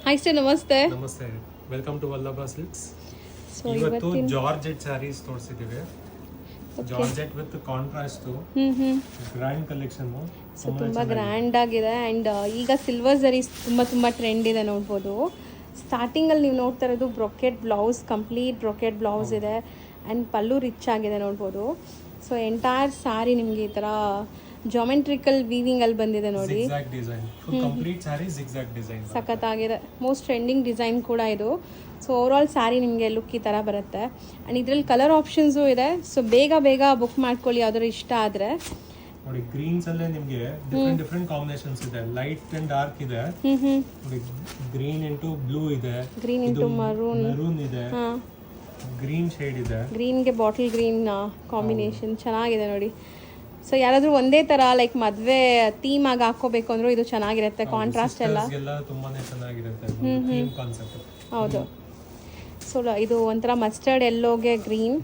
Hi sir, ನಮಸ್ತೆ. ನಮಸ್ತೆ, welcome to Vallabha Silks. So ಇವತ್ತು ಜಾರ್ಜೆಟ್ ಸ್ಯಾರೀಸ್ ತೋರಿಸಿದ್ದೀವಿ. Georgette with contrast grand collection. So ತುಂಬ ಗ್ರ್ಯಾಂಡ್ ಆಗಿದೆ ಆ್ಯಂಡ್ ಈಗ ಸಿಲ್ವರ್ ಝರೀಸ್ ತುಂಬ ಟ್ರೆಂಡ್ ಇದೆ ನೋಡ್ಬೋದು. ಸ್ಟಾರ್ಟಿಂಗಲ್ಲಿ ನೀವು ನೋಡ್ತಾ ಇರೋದು brocade blouse, complete brocade blouse ಇದೆ ಆ್ಯಂಡ್ ಪಲ್ಲು ರಿಚ್ ಆಗಿದೆ ನೋಡ್ಬೋದು. ಸೊ ಎಂಟೈರ್ ಸ್ಯಾರಿ ನಿಮಗೆ ಈ ಥರ ಜಾಮೆಟ್ರಿಕಲ್ ವೀವಿಂಗ್ ಅಲ್ಲಿ ಬಂದಿದೆ ನೋಡಿ. ಸಖತ್ತಾಗಿದೆ, ಮೋಸ್ಟ್ ಟ್ರೆಂಡಿಂಗ್ ಡಿಸೈನ್ ಕೂಡ ಇದು. ಸೊ ಓವರಾಲ್ ಸ್ಯಾರಿ ನಿಮಗೆ ಲುಕ್ ಈ ಥರ ಬರುತ್ತೆ ಆ್ಯಂಡ್ ಇದರಲ್ಲಿ ಕಲರ್ ಆಪ್ಷನ್ಸು ಇದೆ. ಸೊ ಬೇಗ ಬುಕ್ ಮಾಡ್ಕೊಳ್ಳಿ ಯಾವ್ದಾದ್ರು ಇಷ್ಟ ಆದರೆ. ನೋಡಿ, ಗ್ರೀನ್ಸ್ ಅಲ್ಲೇ ನಿಮಗೆ ಡಿಫರೆಂಟ್ ಕಾಂಬಿನೇಷನ್ಸ್ ಇದೆ. ಲೈಟ್ ಅಂಡ್ ಡಾರ್ಕ್ ಇದೆ. ನೋಡಿ, ಗ್ರೀನ್ ಇಂಟು ಬ್ಲೂ ಇದೆ, ಗ್ರೀನ್ ಇಂಟು ಮರೂನ್ ಇದೆ, ಗ್ರೀನ್ ಶೇಡ್ ಇದೆ, ಗ್ರೀನ್ಗೆ ಬಾಟಲ್ ಗ್ರೀನ್ ಕಾಂಬಿನೇಷನ್ ಚೆನ್ನಾಗಿದೆ ನೋಡಿ. ಸೊ ಯಾರಾದರೂ ಒಂದೇ ಥರ ಲೈಕ್ ಮದುವೆ ಥೀಮ್ ಆಗಿ ಹಾಕೋಬೇಕು ಅಂದ್ರೂ ಇದು ಚೆನ್ನಾಗಿರುತ್ತೆ. ಕಾಂಟ್ರಾಸ್ಟ್ ಎಲ್ಲ ತುಂಬಾನೇ ಚೆನ್ನಾಗಿರುತ್ತೆ. Theme concept. ಹೌದು. ಸೊ ಇದು ಒಂಥರ ಮಸ್ಟರ್ಡ್ ಎಲ್ಲೋಗೆ ಗ್ರೀನ್.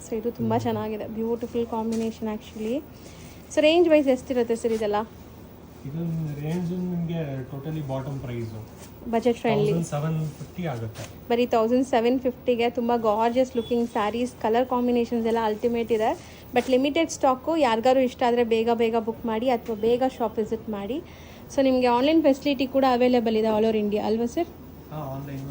ಸೊ ಇದು ತುಂಬ ಚೆನ್ನಾಗಿದೆ, beautiful combination actually. So range wise ಎಷ್ಟಿರುತ್ತೆ ಸರ್ ಇದೆಲ್ಲ? ಇದು ರೇಂಜ್ ನಿಮಗೆ totally bottom price budget friendly 1750 ಆಗುತ್ತೆ. ಬರೀ 1750ಗೆ ತುಂಬ gorgeous looking sarees, colour combinations ಎಲ್ಲ ಅಲ್ಟಿಮೇಟ್ ಇದೆ. But limited stock. ಯಾರಿಗಾರು ಇಷ್ಟ ಆದರೆ ಬೇಗ ಬುಕ್ ಮಾಡಿ ಅಥವಾ ಬೇಗ ಶಾಪ್ ವಿಸಿಟ್ ಮಾಡಿ. ಸೊ ನಿಮಗೆ ಆನ್ಲೈನ್ ಫೆಸಿಲಿಟಿ ಕೂಡ ಅವೈಲೇಬಲ್ ಇದೆ ಆಲ್ ಓವರ್ ಇಂಡಿಯಾ ಅಲ್ವಾ ಸರ್? ಆನ್ಲೈನ್